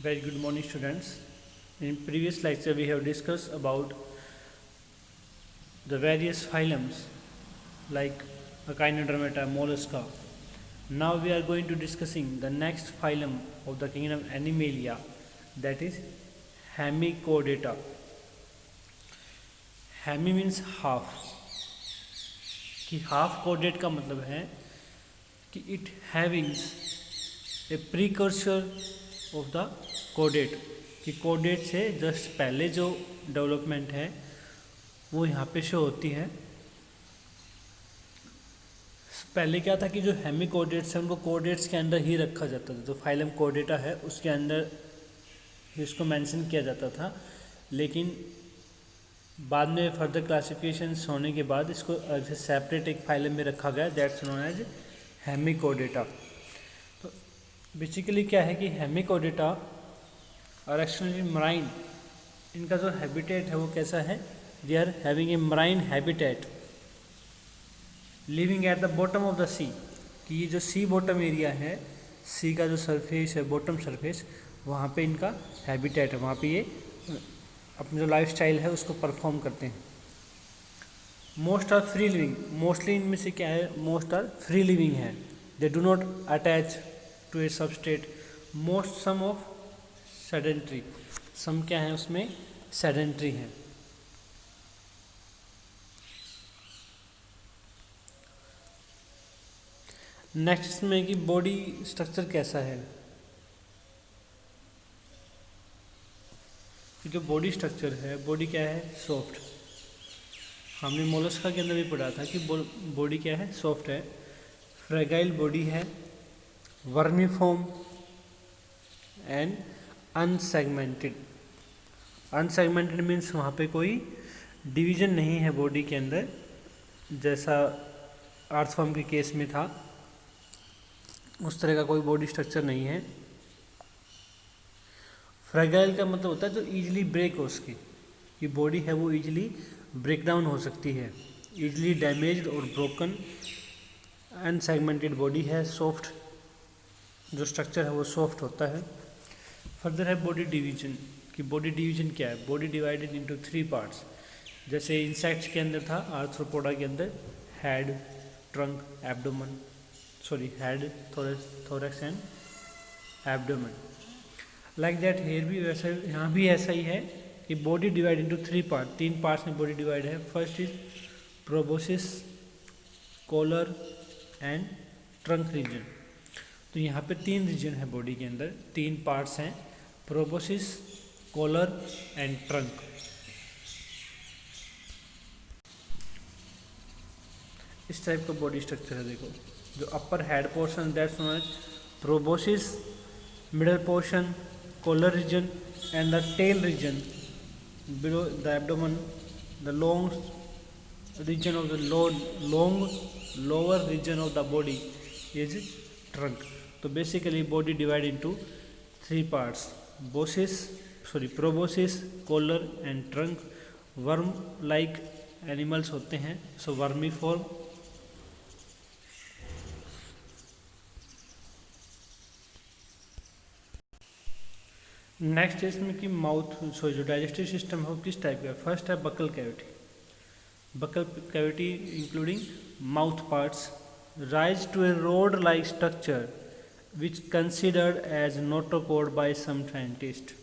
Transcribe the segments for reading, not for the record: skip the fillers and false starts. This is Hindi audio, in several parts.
Very good morning, students. In previous lecture, we have discussed about the various phylums like Echinodermata, Mollusca. Now we are going to discussing the next phylum of the kingdom Animalia, that is Hemichordata. Hemi means half. कि हाफ कोडेट का मतलब है कि it havings a precursor of the कोडेट, कि कोडेट से जस्ट पहले जो डेवलपमेंट है वो यहाँ पे शो होती है। पहले क्या था कि जो हेमी कोडेट्स हैं उनको कोडेट्स के अंदर ही रखा जाता था, जो फाइलम कोडेटा है उसके अंदर इसको मेंशन किया जाता था, लेकिन बाद में फर्दर क्लासिफिकेशंस होने के बाद इसको सेपरेट एक फाइलम में रखा गया, दैट्स नोन एज हेमिकोडेटा। तो बेसिकली क्या है कि हेमिकोडेटा और एक्चुअली मराइन, इनका जो हैबिटेट है वो कैसा है, they are having a marine habitat living at the bottom of the sea, कि ये जो सी बॉटम एरिया है, सी का जो सरफेस है बॉटम सरफेस, वहाँ पे इनका हैबिटेट है, वहाँ पे ये अपनी जो लाइफ स्टाइल है उसको परफॉर्म करते हैं। Most are free living, mostly इनमें से क्या है, मोस्ट आर फ्री लिविंग है, they do not attach to a substrate. Most some of sedentary, some क्या है उसमें सेडेंट्री है। नेक्स्ट इसमें कि बॉडी स्ट्रक्चर कैसा है, जो बॉडी स्ट्रक्चर है, बॉडी क्या है, सॉफ्ट। हमने मोलस्का के अंदर भी पढ़ा था कि बॉडी क्या है, सॉफ्ट है, फ्रेगाइल बॉडी है, vermiform and unsegmented. Unsegmented means वहाँ पे कोई डिवीजन नहीं है बॉडी के अंदर, जैसा अर्थफॉर्म के केस में था, उस तरह का कोई बॉडी स्ट्रक्चर नहीं है। फ्रेगाइल का मतलब होता है जो इजीली ब्रेक हो सके, ये बॉडी है वो इजीली ब्रेक डाउन हो सकती है, इजीली डैमेज्ड और ब्रोकन। अनसेगमेंटेड बॉडी है, सॉफ्ट जो स्ट्रक्चर है वो सॉफ्ट होता है। फर्दर है बॉडी डिवीजन, कि बॉडी डिवीजन क्या है, बॉडी डिवाइडेड इनटू 3 पार्ट्स। जैसे इंसेक्ट्स के अंदर था, आर्थ्रोपोडा के अंदर head, trunk, abdomen, sorry head, thorax and abdomen. Like that here भी वैसा, यहाँ भी ऐसा ही है कि body divide into 3 part, 3 parts में बॉडी डिवाइड है। First is proboscis, collar and trunk region. तो यहाँ पे 3 रीजन है बॉडी के अंदर, 3 पार्ट्स हैं, प्रोबोसिस, कॉलर एंड ट्रंक। इस टाइप का बॉडी स्ट्रक्चर है। देखो जो upper head portion that's known as proboscis, middle portion collar region and the tail region below the abdomen, the long region of the lower region of the body is trunk. So basically body divided into 3 parts, proboscis, collar and trunk। worm like animals होते हैं, so वर्मीफॉर्म। नेक्स्ट इसमें कि माउथ, जो डाइजेस्टिव सिस्टम है वो किस टाइप का है। फर्स्ट है buccal cavity, buccal cavity including mouth parts rise to a rod like structure which considered as notochord by some scientist.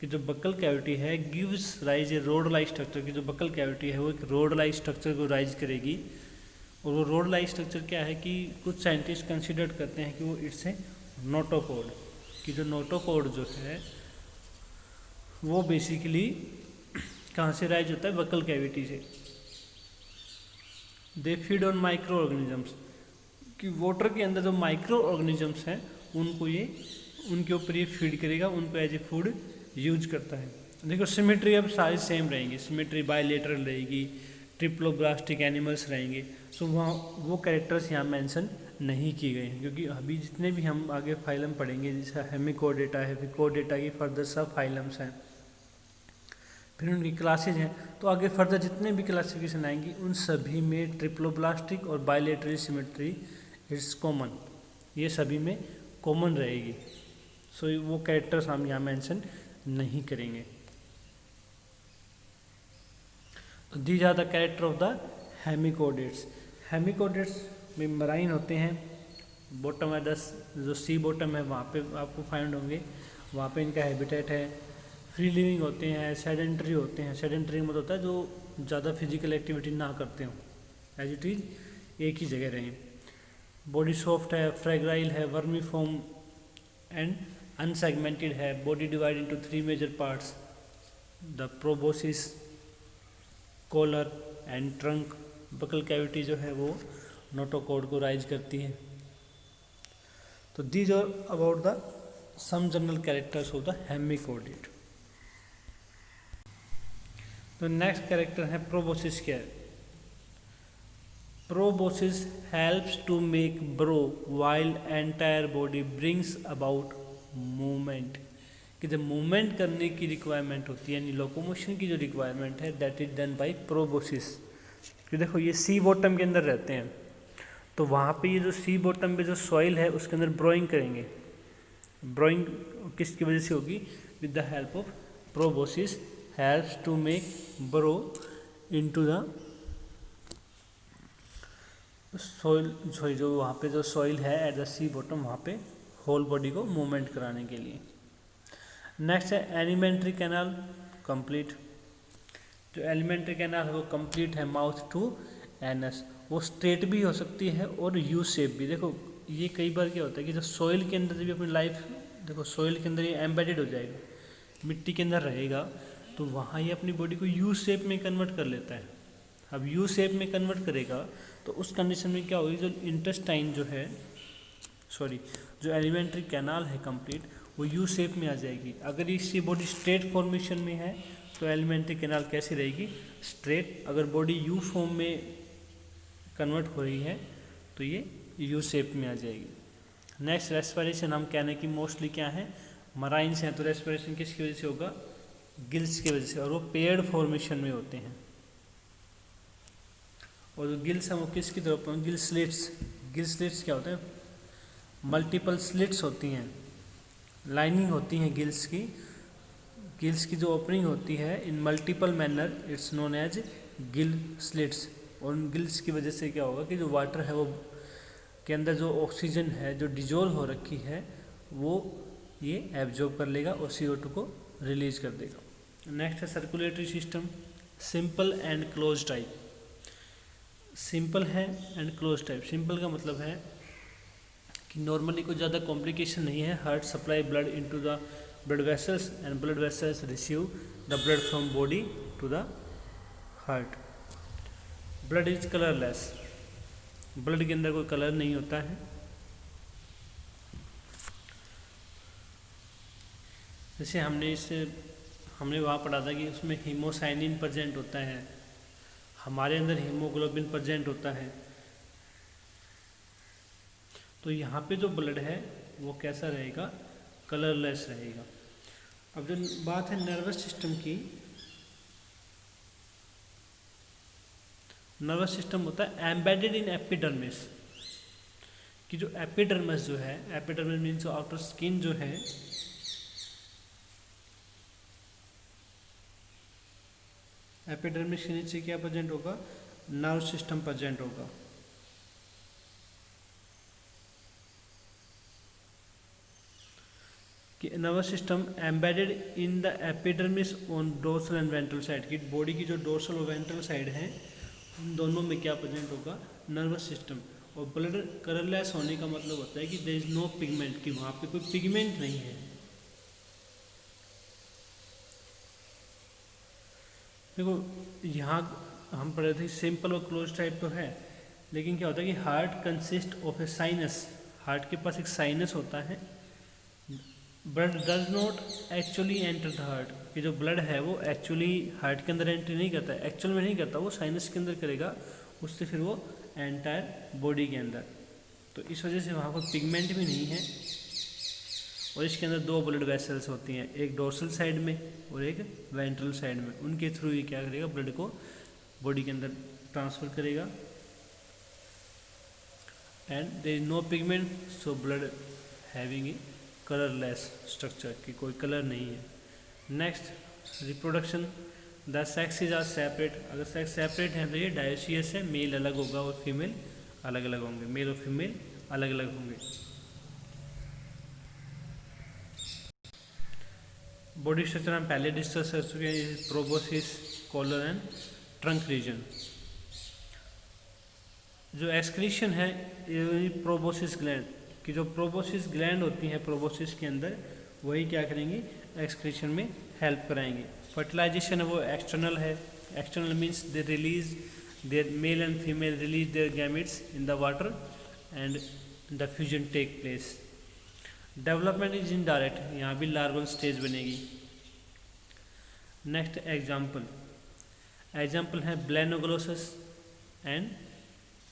कि जो बकल कैविटी है gives rise a rod like structure, की जो बकल कैविटी है वो एक रोड लाइक स्ट्रक्चर को राइज करेगी। और वो रोड लाइक स्ट्रक्चर क्या है कि कुछ साइंटिस्ट कंसिडर करते हैं कि वो इट्स ए नोटोकोड, कि जो नोटोकोड जो है वो बेसिकली कहाँ से राइज होता है, बकल कैविटी से। They feed on micro organisms, कि वाटर के अंदर जो माइक्रो ऑर्गेनिजम्स हैं उनको ये, उनके ऊपर ये फीड करेगा, उनको एज ए फूड यूज करता है। देखो सिमेट्री अब सारी सेम रहेंगी, सिमेट्री बायलेटरल रहेगी, ट्रिप्लोब्लास्टिक एनिमल्स रहेंगे। सो वहाँ वो कैरेक्टर्स यहाँ मेंशन नहीं किए गए हैं, क्योंकि अभी जितने भी हम आगे फाइलम पढ़ेंगे, जैसे हेमिकोडेटा है, फिकोडेटा की फर्दर सब फाइलम्स हैं, फिर उनकी क्लासेज हैं, तो आगे फर्दर जितने भी क्लासिफिकेशन आएंगी उन सभी में ट्रिप्लोब्लास्टिक और बायलेटरल सिमेट्री इट्स कॉमन, ये सभी में कॉमन रहेगी। सो वो कैरेक्टर्स हम यहाँ मेंशन नहीं करेंगे। तो these are the character of the hemichordates. Hemichordates में मराइन होते हैं, बॉटम है 10 जो सी बॉटम है वहाँ पे आपको फाइंड होंगे, वहाँ पे इनका हैबिटेट है। फ्री लिविंग होते हैं, सेडेंटरी होते हैं। सेडेंटरी मतलब होता है जो ज़्यादा फिजिकल एक्टिविटी ना करते हो, एज इट इज़ एक ही जगह रहें। बॉडी सॉफ्ट है, फ्रेग्राइल है, वर्मीफॉर्म एंड अनसेगमेंटेड है। Body divide into 3 major parts, the proboscis, collar and trunk. Buccal cavity जो है वो नोटोकॉर्ड को राइज करती है। तो these are about the some general characters of the hemichordate. तो नेक्स्ट कैरेक्टर है प्रोबोसिस। क्या है? Proboscis helps to make burrow while entire body brings about movement. कि जब मूवमेंट करने की रिक्वायरमेंट होती है, यानी लोकोमोशन की जो रिक्वायरमेंट है, that is done by proboscis. कि देखो ये सी बॉटम के अंदर रहते हैं, तो वहाँ पे ये जो सी बॉटम पे जो सॉइल है उसके अंदर ब्रोइंग करेंगे। ब्रोइंग किसकी वजह से होगी? With the help of proboscis helps to make burrow into the soil. जो वहाँ पे जो सॉइल है एट द सी बॉटम, वहाँ पे होल बॉडी को मूवमेंट कराने के लिए। नेक्स्ट है एलिमेंट्री कैनाल कंप्लीट। जो एलिमेंट्री कैनाल है वो कंप्लीट है माउथ टू एनस। वो स्ट्रेट भी हो सकती है और यू शेप भी। देखो ये कई बार क्या होता है कि जो सॉइल के अंदर जब अपनी लाइफ, देखो सॉइल के अंदर ये एम्बेडेड हो जाएगा, मिट्टी के अंदर रहेगा, तो वहाँ ये अपनी बॉडी को यू शेप में कन्वर्ट कर लेता है। अब यू शेप में कन्वर्ट करेगा तो उस कंडीशन में क्या होगी, जो इंटेस्टाइन जो है, सॉरी जो एलिमेंट्री कैनाल है कंप्लीट, वो यू शेप में आ जाएगी। अगर इसकी बॉडी स्ट्रेट फॉर्मेशन में है तो एलिमेंट्री कैनाल कैसी रहेगी? स्ट्रेट। अगर बॉडी यू फॉर्म में कन्वर्ट हो रही है तो ये यू शेप में आ जाएगी। नेक्स्ट रेस्पिरेशन, हम कहने की मोस्टली क्या है, मराइन्स हैं, तो रेस्पिरेशन किसकी वजह से होगा? गिल्स की वजह से, और वो पेयर्ड फॉर्मेशन में होते हैं। और जो गिल्स हैं वो किसकी तरफ? Gill slits. गिल स्लिट्स क्या होते हैं? मल्टीपल स्लिट्स होती हैं, लाइनिंग होती हैं गिल्स की। गिल्स की जो ओपनिंग होती है in multiple manner, it's known as gill slits. और उन गिल्स की वजह से क्या होगा कि जो वाटर है वो के अंदर जो ऑक्सीजन है जो डिजोल्व हो रखी है वो ये एब्जॉर्ब कर लेगा और CO2 को रिलीज कर देगा। नेक्स्ट है circulatory system, simple and close type. Simple है एंड क्लोज टाइप। सिंपल का मतलब है कि नॉर्मली कोई ज़्यादा कॉम्प्लिकेशन नहीं है। Heart supply blood into the blood vessels and blood vessels receive the blood from body to the heart. Blood is colourless. Blood के अंदर कोई कलर नहीं होता है। जैसे हमने वहाँ पढ़ा था कि उसमें हीमोसाइनिन प्रेजेंट होता है, हमारे अंदर हीमोग्लोबिन प्रेजेंट होता है। तो यहाँ पे जो ब्लड है वो कैसा रहेगा? कलरलेस रहेगा। अब जो बात है नर्वस सिस्टम की, नर्वस सिस्टम होता है एम्बेडेड इन एपिडर्मिस। कि जो एपिडर्मिस जो है, एपिडर्मिस मीन्स आउटर स्किन जो है, एपिडर्मिस के नीचे क्या प्रेजेंट होगा? नर्व सिस्टम प्रेजेंट होगा। कि nervous system embedded in the epidermis on dorsal and ventral side. की बॉडी की जो डोर्सल और वेंट्रल साइड है उन दोनों में क्या प्रेजेंट होगा? Nervous system. और ब्लड कलरलेस होने का मतलब होता है कि देयर इज नो पिगमेंट, कि वहाँ पे कोई पिगमेंट नहीं है। देखो यहाँ हम पढ़े थे सिंपल और क्लोज टाइप तो है, लेकिन क्या होता है कि heart consist of A sinus. Heart के पास एक साइनस होता है। Blood does not actually enter the heart. कि जो ब्लड है वो एक्चुअली हार्ट के अंदर एंट्री नहीं करता है, एक्चुअल में नहीं करता, वो साइनस के अंदर करेगा, उससे फिर वो एंटायर बॉडी के अंदर। तो इस वजह से वहाँ पर पिगमेंट भी नहीं है। और इसके अंदर दो ब्लड वेसल्स होती हैं, एक डोर्सल साइड में और एक वेंट्रल साइड में। उनके थ्रू ये क्या करेगा? ब्लड को बॉडी के अंदर ट्रांसफ़र करेगा। And there is no pigment, so blood having a colourless structure की कोई कलर नहीं है। Next reproduction, the sexes are separate, अगर सेक्स सेपरेट है तो ये डायोसियस है, मेल अलग होगा और फीमेल अलग अलग होंगे, मेल और फीमेल अलग अलग होंगे। बॉडी स्ट्रक्चर हम पहले डिस्कस कर चुके हैं, proboscis, collar and trunk region. जो एक्सक्रीशन है ये प्रोबोसिस ग्लैंड की, जो प्रोबोसिस ग्लैंड होती है प्रोबोसिस के अंदर, वही क्या करेंगी, एक्सक्रीशन में हेल्प कराएंगे। फर्टिलाइजेशन है वो एक्सटर्नल है, external means they release their male and female release their gametes in the water and the fusion take place. Development is indirect, यहाँ भी लार्वल स्टेज बनेगी। नेक्स्ट एग्जाम्पल, एग्जाम्पल है balanoglossus and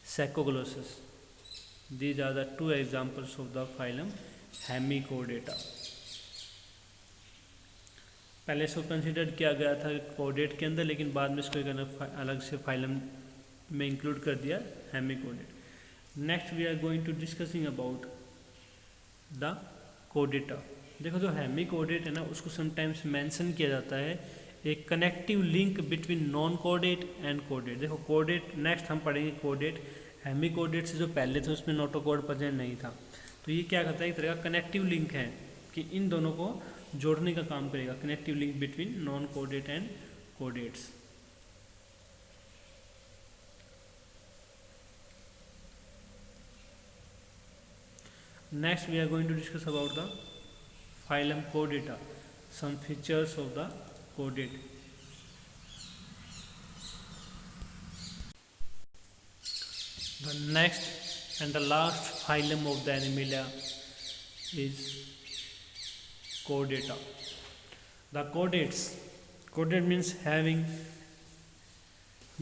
saccoglossus. These are the two examples of the phylum Hemichordata. पहले इसको कंसिडर किया गया था कोडेट के अंदर, लेकिन बाद में इसको अलग से फाइलम में इंक्लूड कर दिया, hemichordate. Next we are going to discussing about the कोडेटा। देखो जो हेमिकोडेट है ना, उसको समटाइम्स मेंशन किया जाता है एक connective link between non caudate and caudate. देखो कोडेट नेक्स्ट हम पढ़ेंगे कोडेट, हेमिकोडेट से जो पहले थे उसमें नोटोकोड प्रेजेंट नहीं था, तो ये क्या करता है, एक तरह का कनेक्टिव लिंक है कि इन दोनों को जोड़ने का काम करेगा, connective link between non caudate and कोडेट्स। Next we are going to discuss about the phylum कोडेटा, some features of the caudate. The next and the last phylum of the Animalia is Chordata. The chordates, chordate means having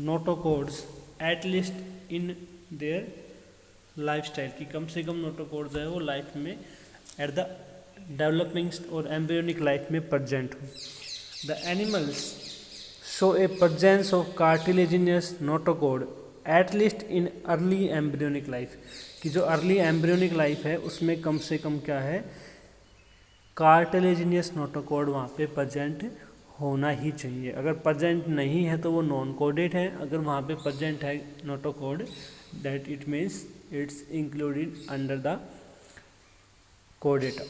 notochords at least in their lifestyle, कि कम से कम notochords है वो लाइफ में at the developing और embryonic लाइफ में present हो। The animals show a presence of cartilaginous notochord at least in early embryonic life, कि जो अर्ली एम्ब्रियोनिक लाइफ है उसमें कम से कम क्या है, कार्टिलेजिनियस नोटोकॉर्ड वहाँ पे प्रेजेंट होना ही चाहिए। अगर प्रेजेंट नहीं है तो वो नॉन कोडेट है, अगर वहाँ पे प्रेजेंट है notochord that it means it's included under the कोडेटा।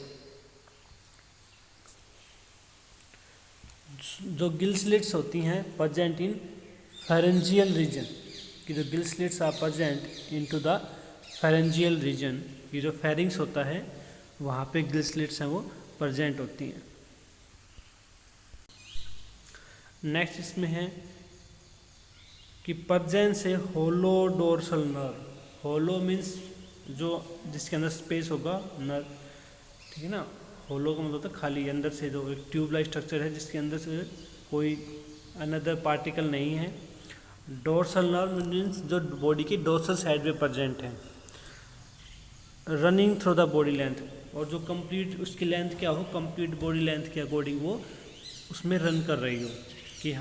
जो गिल स्लिट्स होती हैं प्रेजेंट इन फेरेंजियल रीजन, कि जो gill slits are present into the pharyngeal region, कि जो फेरिंग्स होता है वहाँ पे गिल स्लिट्स हैं वो प्रेजेंट होती हैं। नेक्स्ट इसमें है कि प्रेजेंस है होलो डोर्सल नर्व। होलो मीन्स जो जिसके अंदर स्पेस होगा नर्व, ठीक है ना, होलो का मतलब होता है खाली, अंदर से जो एक ट्यूबलाइट स्ट्रक्चर है जिसके अंदर से कोई अनदर पार्टिकल नहीं है। डोर्सल नर्व मीन्स जो बॉडी की डोर्सल साइड पे प्रेजेंट है, running through the body length, और जो कंप्लीट उसकी लेंथ क्या हो, कंप्लीट बॉडी लेंथ के अकॉर्डिंग वो उसमें रन कर रही हो। कि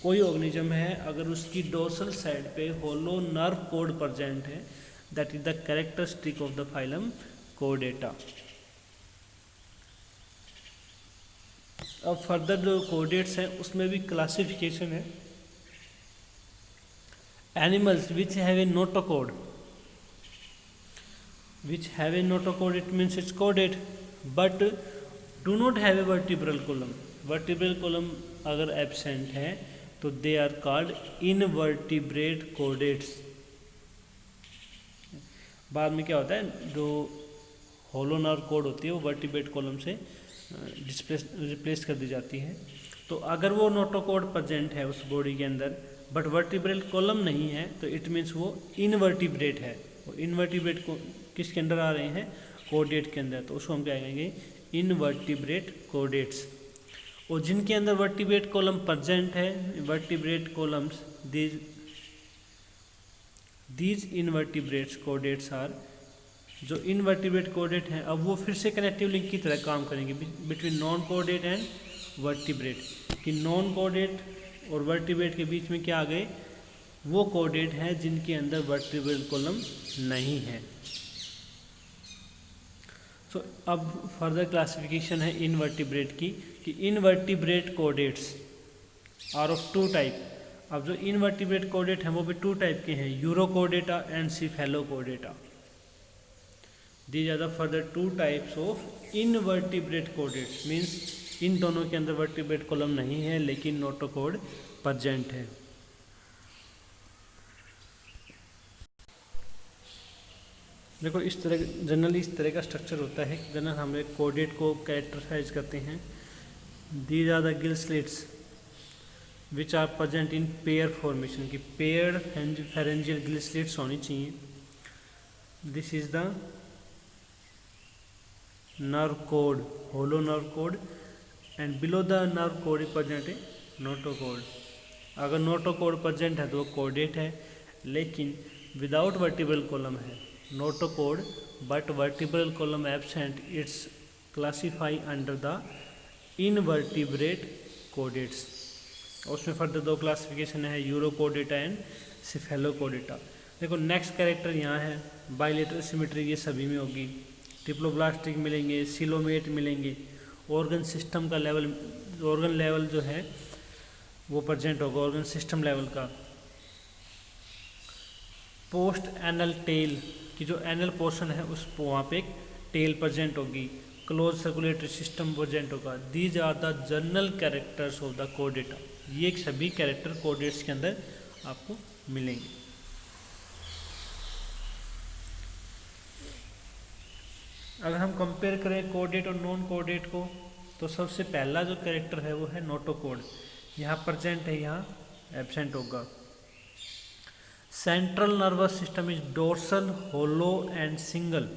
कोई ऑर्गेनिज्म है अगर उसकी डोर्सल साइड पे होलो नर्व कोड प्रेजेंट है, that is the characteristic of the phylum कोडेटा। अब फर्दर जो कोडेट्स हैं उसमें भी क्लासिफिकेशन है। Animals which have a notochord, it means it's coded, but do not have a vertebral column. Vertebral column अगर absent है तो they are called invertebrate chordates। बाद में क्या होता है, जो होलो नर्व कोड होती है वो वर्टिब्रेट कॉलम से रिप्लेस कर दी जाती है। तो अगर वो नोटोकोड प्रेजेंट है उस बॉडी के अंदर बट वर्टिब्रेट कॉलम नहीं है तो इट मीन्स वो इनवर्टिब्रेट है। वो इनवर्टिब्रेट को किसके अंदर आ रहे हैं, कोडेट के अंदर, तो उसको हम क्या कहेंगे, इनवर्टिब्रेट कोडेट्स। और जिनके अंदर वर्टिब्रेट कॉलम प्रेजेंट है, vertebrate columns, these invertebrates chordates are, जो इनवर्टिब्रेट कोडेट हैं अब वो फिर से कनेक्टिव लिंक की तरह काम करेंगे between non caudate and vertebrate, कि नॉन कोडेट और वर्टिब्रेट के बीच में क्या आ गए, वो कोडेट हैं जिनके अंदर वर्टिब्रल कॉलम नहीं है। तो अब फर्दर क्लासिफिकेशन है इनवर्टिब्रेट की, कि invertebrate chordates are of two type. अब जो इनवर्टिब्रेट कोडेट हैं वो भी टू टाइप के हैं, urochordata and cephalochordata. These are the further two types of invertebrate chordates, means इन दोनों के अंदर वर्टिब्रेट कॉलम नहीं है लेकिन नोटोकोड प्रेजेंट है। देखो इस तरह जनरली इस तरह का स्ट्रक्चर होता है। जनरल हम एक कोडेट को कैरेक्टराइज करते हैं। These are the gill slits which are present in pair formation, की पेयर फेरेंजियल गिल स्लिट्स होनी चाहिए। This is the nerve cord, hollow nerve cord, and below the nerve cord is present a notochord. अगर नोटोकोड प्रेजेंट है तो वो कोडेट है, लेकिन विदाउट वर्टिब्रल कॉलम है notochord but vertebral column absent, it's classify under the invertebrate chordates. उसमें फर्दर दो क्लासिफिकेशन है, यूरोकोडेटा एंड सिफेलोकोडेटा। देखो नेक्स्ट कैरेक्टर यहाँ है, बाइलेटरल सिमेट्री ये सभी में होगी, डिप्लोब्लास्टिक मिलेंगे, सिलोमेट मिलेंगे, ऑर्गन सिस्टम का लेवल, ऑर्गन लेवल जो है वो प्रेजेंट होगा, ऑर्गन सिस्टम लेवल का। पोस्ट एनल टेल की जो एनल पोर्शन है उस वहाँ पे एक टेल प्रेजेंट होगी, क्लोज सर्कुलेटरी सिस्टम प्रेजेंट होगा। These are the general characters of the कोडेटा। ये सभी कैरेक्टर कोडेट्स के अंदर आपको मिलेंगे। अगर हम कंपेयर करें कोडेट और नॉन कोडेट को, तो सबसे पहला जो कैरेक्टर है वो है नोटोकोड। यहाँ प्रेजेंट है, यहाँ एब्सेंट होगा। Central nervous system is dorsal, hollow and single.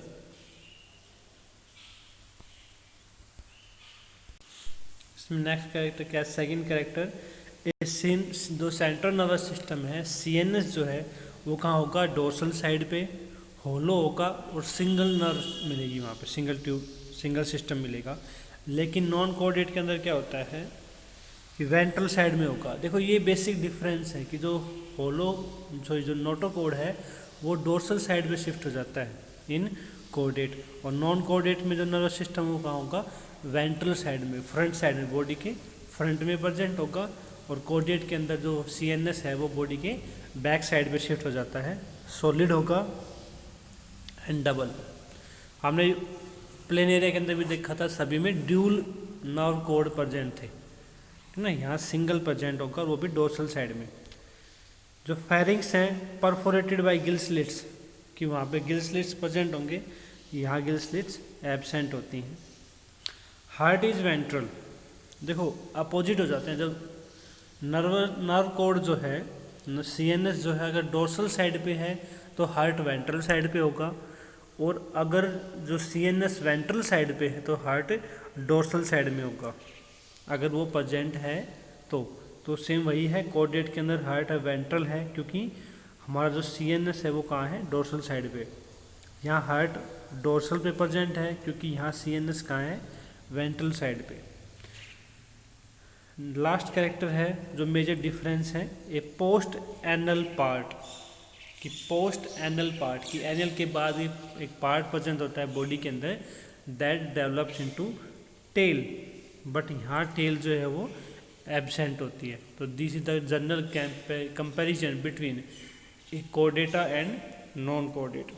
Next character क्या है, सेकंड कैरेक्टर, जो सेंट्रल नर्वस सिस्टम है सीएनएस जो है वो कहाँ होगा, डोर्सल साइड पे, होलो होगा और सिंगल नर्व मिलेगी वहाँ पे, सिंगल ट्यूब, सिंगल सिस्टम मिलेगा। लेकिन नॉन कोडेट के अंदर क्या होता है कि वेंट्रल साइड में होगा। देखो ये बेसिक डिफरेंस है कि जो होलो जो नोटोकोड है वो डोर्सल साइड में शिफ्ट हो जाता है इन कोडेट, और नॉन कोडेट में जो नर्वस सिस्टम वो कहाँ होगा, वेंट्रल साइड में, फ्रंट साइड में, बॉडी के फ्रंट में प्रेजेंट होगा। और कोडेट के अंदर जो सीएनएस है वो बॉडी के बैक साइड में शिफ्ट हो जाता है, सॉलिड होगा एंड डबल। हमने प्लेन एरिया के अंदर भी देखा था, सभी में ड्यूल नर्व कोड प्रेजेंट थे, है ना। यहाँ सिंगल प्रेजेंट होगा और वो भी डोर्सल साइड में। जो फेरिंग्स हैं परफोरेटेड बाय गिल स्लिट्स, कि वहाँ पे गिल स्लिट्स प्रेजेंट होंगे, यहाँ गिल स्लिट्स एब्सेंट होती हैं। हार्ट इज वेंट्रल, देखो अपोजिट हो जाते हैं। जब नर्व कोड जो है सीएनएस जो है अगर डोर्सल साइड पे है तो हार्ट वेंट्रल साइड पे होगा, और अगर जो सीएनएस वेंट्रल साइड पे है तो हार्ट डोर्सल साइड में होगा, अगर वो प्रेजेंट है तो सेम वही है। कोडेट के अंदर हार्ट है वेंट्रल है, क्योंकि हमारा जो सीएनएस है वो कहाँ है, डोर्सल साइड पे। यहाँ हार्ट डोर्सल पे प्रेजेंट है क्योंकि यहाँ सीएनएस कहाँ है, वेंट्रल साइड पे। लास्ट कैरेक्टर है जो मेजर डिफरेंस है, ए पोस्ट एनल पार्ट, कि पोस्ट एनल पार्ट की एनल के बाद भी एक पार्ट प्रेजेंट होता है बॉडी के अंदर, that develops into tell, but यहाँ टेल जो है वो एब्सेंट होती है। तो this is the general comparison between कोडेटा and non caudate.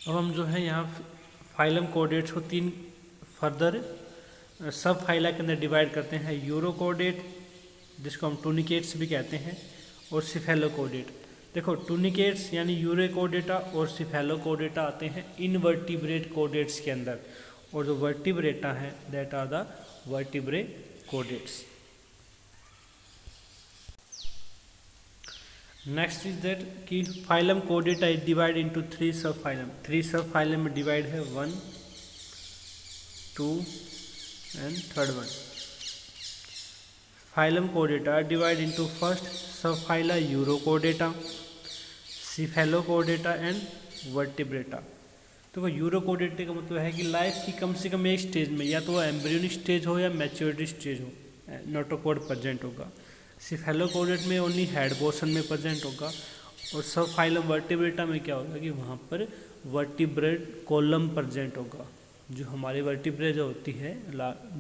अब हम जो है यहाँ फाइलम कोडेट्स को तीन फर्दर सब फाइला के अंदर डिवाइड करते हैं, यूरोकोडेट जिसको हम टूनिकेट्स भी कहते हैं, और सिफेलोकोडेट। देखो टूनिकेट्स यानी यूरोकोडेटा और सिफेलोकोडेटा आते हैं इनवर्टिब्रेट कोडेट्स के अंदर, और जो वर्टिब्रेटा है that are the vertebrate chordates. Next is that कि फाइलम कोडेटा is divide into three sub phylum. Three sub phylum में डिवाइड है, 1, 2 and third one. Phylum Chordata divide into first subphyla Urochordata, Cephalochordata and Vertebrata। तो यूरोकोडेटा का मतलब है कि लाइफ की कम से कम एक स्टेज में, या तो एम्ब्रियोनिक स्टेज हो या मैच्योरिटी स्टेज हो, नोटोकोड प्रेजेंट होगा। सिफेलोकोडेट में ओनली हेड पोर्शन में प्रेजेंट होगा, और सब फाइलम वर्टिब्रेटा में क्या होगा कि वहाँ पर वर्टिब्रेट कॉलम प्रेजेंट होगा। जो हमारे वर्टिब्रे जो होती है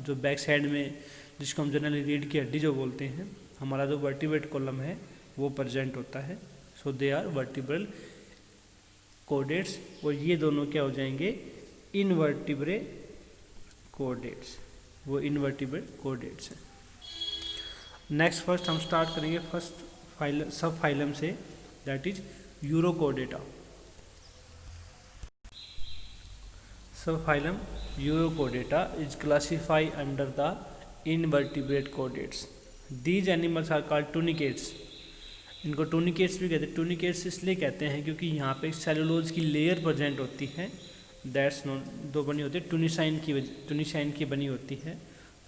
जो बैक साइड में, जिसको हम जनरली रीढ़ की हड्डी जो बोलते हैं, हमारा जो वर्टिब्रेट कॉलम है वो प्रेजेंट होता है। सो दे आर वर्टिब्रल कोडेट्स, और ये दोनों क्या हो जाएंगे, इनवर्टिब्रे कोडेट्स, वो इनवर्टिब्रे कोडेट्स हैं। नेक्स्ट फर्स्ट हम स्टार्ट करेंगे फर्स्ट फाइलम सब फाइलम से, that is urochordata. Sub phylum urochordata is classify under the invertebrate chordates. These animals are called tunicates. इनको टूनिकेट्स भी कहते हैं। टूनिकेट्स इसलिए कहते हैं क्योंकि यहाँ पे सेलुलोज की लेयर प्रेजेंट होती है, दैट्स नोन, दो बनी होती है, टूनिसाइन की बनी होती है,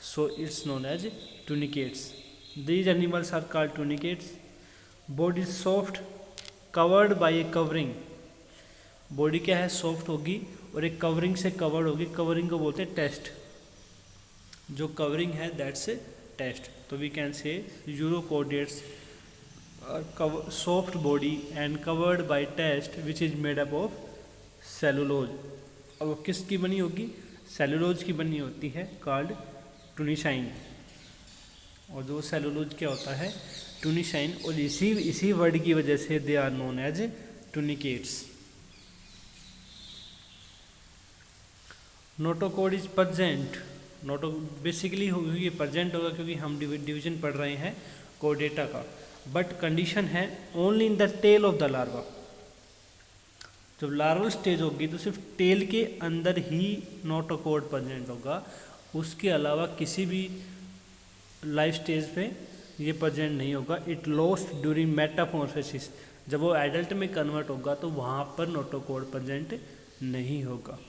so it's known as tunicates. These animals are called tunicates. Body soft covered by a covering. Body क्या है, सॉफ्ट होगी और एक कवरिंग से कवर्ड होगी। कवरिंग को बोलते हैं टेस्ट। जो कवरिंग है दैट्स ए टेस्ट। तो we can say urochordates soft body and covered by test which is made up of cellulose. अब वो किसकी बनी होगी, सेलुलोज की बनी होती है, कॉल्ड टूनिसाइन। और जो सेलुलोज क्या होता है, टूनिसाइन, और इसी वर्ड की वजह से they are known as tunicates. Notochord is present. Noto basically ये प्रेजेंट होगा क्योंकि हम डिवीजन पढ़ रहे हैं कोडेटा का, बट कंडीशन है only in the tail of the larva. जब लार्वल स्टेज होगी तो सिर्फ टेल के अंदर ही नोटोकोड प्रेजेंट होगा, उसके अलावा किसी भी लाइफ स्टेज पे ये प्रेजेंट नहीं होगा। It lost during Metamorphosis. जब वो एडल्ट में कन्वर्ट होगा तो वहाँ पर नोटोकोड प्रेजेंट नहीं होगा।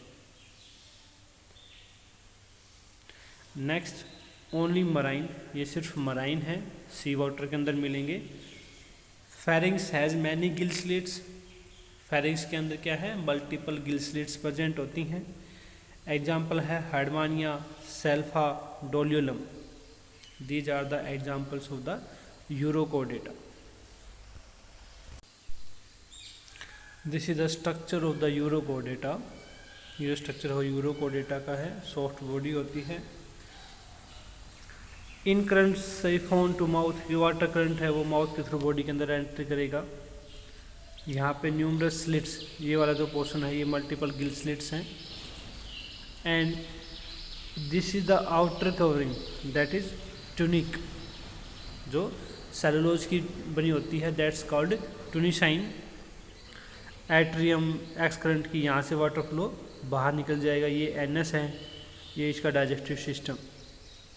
नेक्स्ट ओनली मराइन, ये सिर्फ मराइन है, सी वाटर के अंदर मिलेंगे। Pharynx has many gill slits. Pharynx के अंदर क्या है, मल्टीपल गिल स्लिट्स प्रेजेंट होती हैं। एग्जाम्पल है Herdmania, Salpa, Doliolum. These are the examples of the urochordata. This is the structure of the urochordata. ये स्ट्रक्चर हो यूरोकोडेटा का है, सॉफ्ट बॉडी होती है। In current siphon to mouth, जो वाटर करंट है वो माउथ के थ्रू बॉडी के अंदर एंट्री करेगा। यहाँ पे न्यूमरस स्लिट्स, ये वाला जो पोर्शन है ये मल्टीपल गिल स्लिट्स हैं। And this is the outer covering that is tunic, जो सेलुलोज की बनी होती है, that's called tunicin. Atrium excurrent की यहाँ से वाटर फ्लो बाहर निकल जाएगा, ये एनएस है, ये इसका digestive system,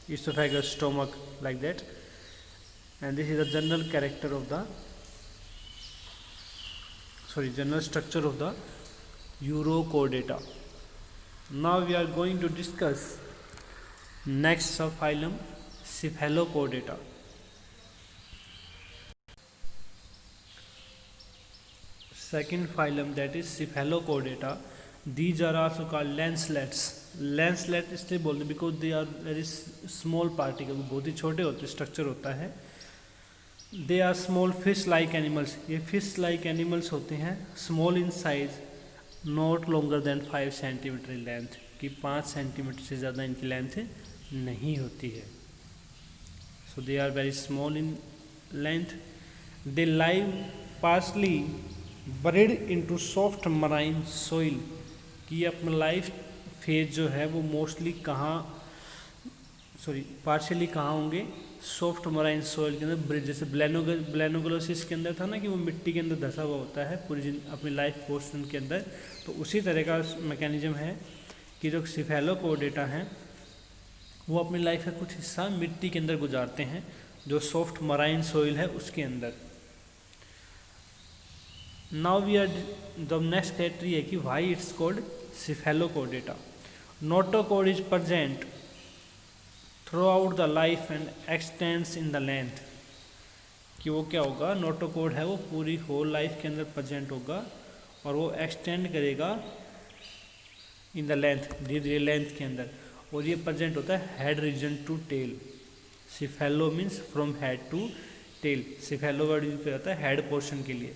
esophagus, stomach, like that. And this is the general character of the general structure of the Urochordata. Now we are going to discuss next subphylum Cephalochordata. Second phylum, that is Cephalochordata. These are also called lancelets. Lancelet इसलिए बोलते हैं because they are very small particle, बहुत ही छोटे होते स्ट्रक्चर होता है। They are small fish like animals, ये फिश लाइक एनिमल्स होते हैं। Small in size, not longer than 5 centimetre in length, कि 5 सेंटीमीटर से ज़्यादा इनकी लेंथ नहीं होती है। So they are very small in length. They live partially buried into soft marine soil, कि अपना लाइफ फेज जो है वो मोस्टली पार्शियली कहाँ होंगे, सॉफ्ट मराइन सोइल के अंदर, ब्रिज, जैसे ब्लेनोग्लोसिस के अंदर था ना कि वो मिट्टी के अंदर धंसा हुआ होता है पूरी अपनी लाइफ पोर्शन के अंदर। तो उसी तरह का मैकेनिज्म है कि जो सिफेलोकोडेटा हैं वो अपनी लाइफ का कुछ हिस्सा मिट्टी के अंदर गुजारते हैं, जो सॉफ्ट मराइन सोइल है उसके अंदर। Now we are the next category है कि why it's called cephalochordata. Notochord is present throughout the life and extends in the length, कि वो क्या होगा, नोटोकोड है वो पूरी होल लाइफ के अंदर प्रेजेंट होगा और वो एक्सटेंड करेगा इन द लेंथ, धीरे धीरे लेंथ के अंदर, और ये प्रेजेंट होता है head region to tail. Cephalo means from head to tail. Cephalo word use किया जाता है हेड पोर्शन के लिए,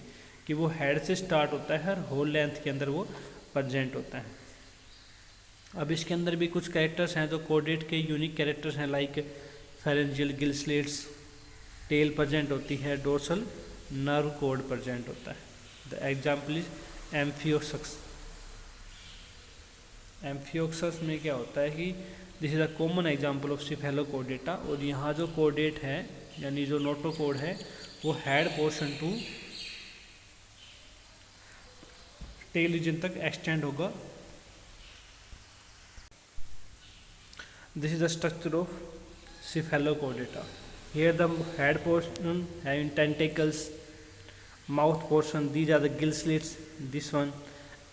कि वो हेड से स्टार्ट होता है और होल लेंथ के अंदर वो प्रेजेंट होता है। अब इसके अंदर भी कुछ कैरेक्टर्स हैं जो कोडेट के यूनिक कैरेक्टर्स हैं, like pharyngeal gill slits, tail present होती है, डोर्सल नर्व कोड प्रेजेंट होता है। The example is amphioxus. Amphioxus में क्या होता है कि this is a common example of cephalochordata, और यहाँ जो कोडेट है यानी जो नोटोकोड है वो head portion to tail region तक एक्सटेंड होगा। This is the structure of cephalochordata. Here the head portion having tentacles, mouth portion, these are the gill slits, this one,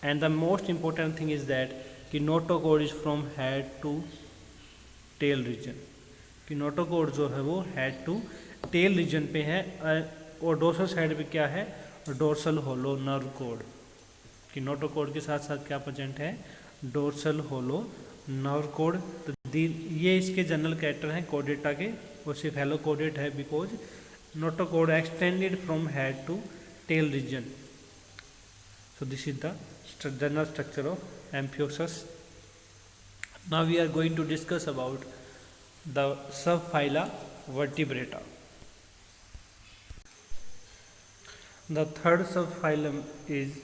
and the most important thing is that कि notochord is from head to tail region, कि नोटोकोड जो है वो हेड टू टेल रीजन पे है, और डोर्सल साइड पे क्या है, डोर्सल होलो नर्व कोड, कि नोटोकोड के साथ साथ क्या प्रेजेंट है, डोर्सल होलो नर्व कोड। तो ये इसके जनरल कैरेक्टर हैं कोडेटा के, वो सिर्फ हेलो कोडेट है because notochord extended from head to tail region. So this is the general structure of Amphioxus. Now we are going to discuss about the subphyla Vertebrata. The third subphylum is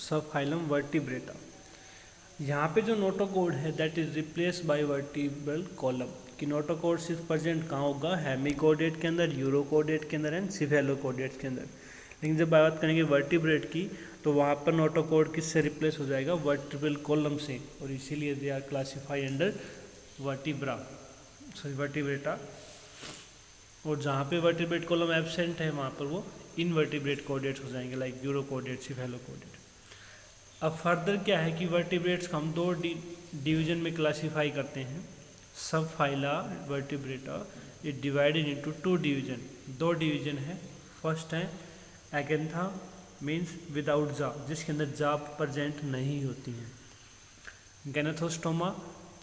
subphylum Vertebrata. यहाँ पे जो नोटोकोड है that is replace by vertebral column, कि नोटोकोड सिर्फ प्रेजेंट कहाँ होगा, हेमिकोडेट के अंदर, यूरोकोडेट के अंदर एंड सिफेलोकोडेट के अंदर। लेकिन जब बात करेंगे वर्टिब्रेट की तो वहाँ पर नोटोकोड किससे रिप्लेस हो जाएगा, वर्टिब्रल कॉलम से, और इसीलिए they are classify under vertebra sorry vertebrata. और जहाँ पे वर्टिब्रेट कॉलम एब्सेंट है वहाँ पर वो इनवर्टिब्रेट कोडेट्स हो जाएंगे, लाइक यूरोकोडेट, सिफेलोकोडेट। अब फर्दर क्या है कि वर्टिब्रेट्स को हम दो डिवीजन में क्लासीफाई करते हैं। सब phyla vertebrata is divided into two division, दो डिवीजन है। फर्स्ट है एगेंथा मीन्स विदाउट जा, जिसके अंदर जा प्रेजेंट नहीं होती है। गैनाथोस्टोमा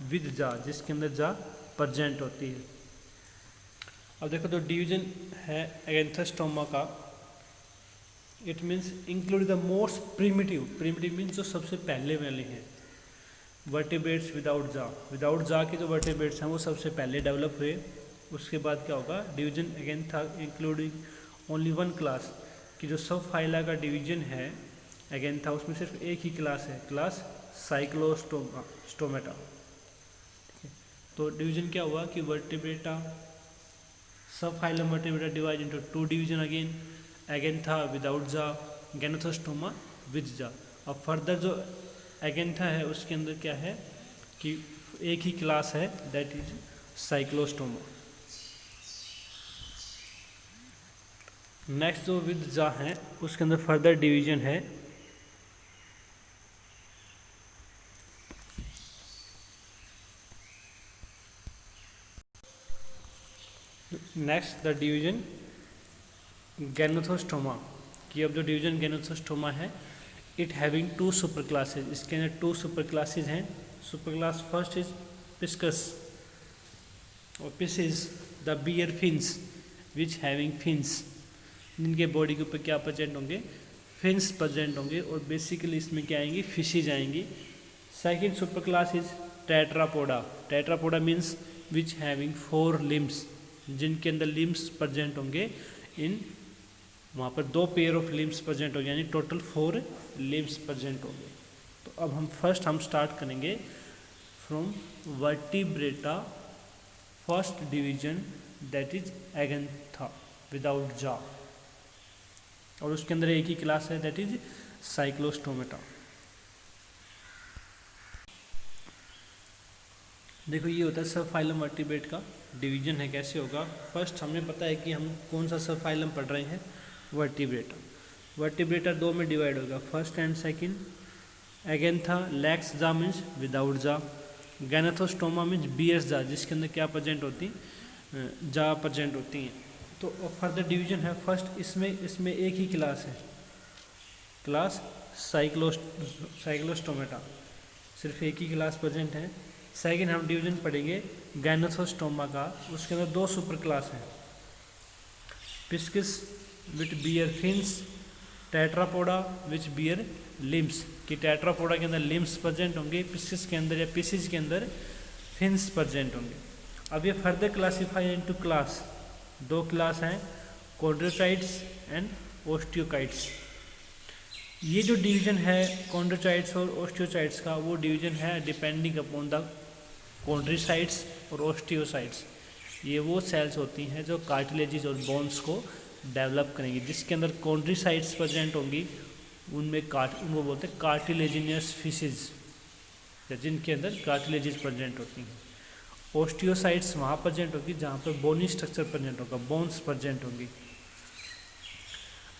विद जा, जिसके अंदर जा प्रेजेंट होती है। अब देखो जो डिवीजन है एगेंथोस्टोमा का, it means include the most primitive, primitive means जो सबसे पहले वाले हैं वर्टिब्रेट्स विदाउट जा के जो वर्टिब्रेट्स हैं वो सबसे पहले डेवलप हुए। उसके बाद क्या होगा, डिवीजन अगेन था इंक्लूडिंग ओनली वन क्लास, कि जो सब फाइला का डिवीजन है अगेन था उसमें सिर्फ एक ही क्लास है, क्लास साइक्लोस्टोमेटा। तो डिवीजन क्या हुआ कि वर्टिब्रेटा सब phylum vertebrata divide into two division again था विदाउट जा, गैनाथोस्टोमा विद जा। अब फर्दर जो एगेंथा है उसके अंदर क्या है कि एक ही क्लास है दैट इज साइक्लोस्टोमा। नेक्स्ट जो विद जा है उसके अंदर फर्दर डिवीजन है नेक्स्ट द डिवीजन गैनाथोस्टोमा, कि अब जो डिवीजन गैनाथोस्टोमा है it having two super classes, इसके अंदर टू सुपर क्लासेज हैं। Super class first is pisces और pisces is the bear fins which having fins, जिनके बॉडी के ऊपर क्या प्रेजेंट होंगे, फिन्स प्रेजेंट होंगे, और बेसिकली इसमें क्या आएंगी, फिशेज आएंगी। Second super class is Tetrapoda, Tetrapoda means which having four limbs, जिनके अंदर लिम्स प्रेजेंट होंगे इन वहाँ पर दो पेयर ऑफ लिम्स प्रेजेंट होंगे, यानी टोटल 4 लिम्स प्रेजेंट होंगे। तो अब हम स्टार्ट करेंगे from vertebrata first division that is agnatha without jaw, और उसके अंदर एक ही क्लास है दैट इज साइक्लोस्टोमेटा। देखो ये होता है सब फाइलम वर्टिब्रेट का डिवीजन है, कैसे होगा। फर्स्ट हमें पता है कि हम कौन सा सब फाइलम पढ़ रहे हैं, वर्टिब्रेटा। वर्टिब्रेटा दो में डिवाइड होगा, फर्स्ट एंड सेकंड। एगेंथा लैक्स जा मीन्स विदाउट जा, गैनाथोस्टोमा मीन्स बियर्स जा, जिसके अंदर क्या प्रेजेंट होती जा प्रेजेंट होती हैं। तो फर्दर डिवीजन है फर्स्ट, इसमें एक ही क्लास है, क्लास साइक्लोस्टोमेटा, सिर्फ एक ही क्लास प्रेजेंट है। सेकंड हम डिवीजन पढ़ेंगे गैनाथोस्टोमा का, उसके अंदर दो सुपर क्लास हैं, पिस्किस विच बियर फिन्स, टेट्रापोडा विच बियर लिम्स कि टेट्रापोडा के अंदर लिम्स प्रेजेंट होंगे, पिसिस के अंदर या पिसिस के अंदर फिन्स प्रेजेंट होंगे। अब ये फर्दर क्लासीफाई इनटू क्लास, दो क्लास हैं, कॉन्ड्रोसाइट्स एंड ओस्टियोकाइट्स। ये जो डिवीजन है कॉन्ड्रोसाइट्स और ओस्टियोसाइट्स का, वो डिवीजन है डिपेंडिंग अपॉन द कॉन्ड्रोसाइट्स और ओस्टियोसाइट्स। ये वो सेल्स होती हैं जो कार्टिलेजेस और बोन्स को डेवलप करेंगी। जिसके अंदर कॉन्ड्रोसाइट्स प्रेजेंट होंगी उनमें उनको बोलते हैं कार्टिलेजिनियस फिशेज, जिनके अंदर कार्टिलेजेस प्रेजेंट होती हैं। ओस्टियोसाइट्स वहाँ प्रेजेंट होगी जहाँ पर बोनी स्ट्रक्चर प्रेजेंट होगा, बोन्स प्रेजेंट होंगी।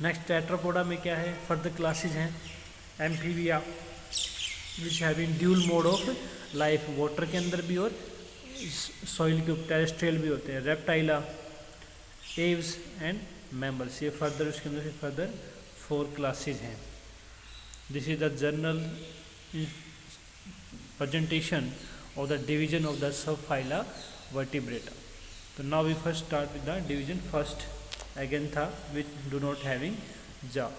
नेक्स्ट टेट्रापोडा में क्या है, फर्दर क्लासेज हैं amphibia which having dual mode of life, water के अंदर भी और सॉइल के ऊपर टेरेस्ट्रियल भी होते हैं। रेप्टाइला, एव्स एंड मैमल्स, ये फर्दर उसके अंदर से फर्दर 4 क्लासेज हैं। This is the general presentation of the division of the subphyla vertebrata. So now we first start with the division first Agantha which do not having jaw.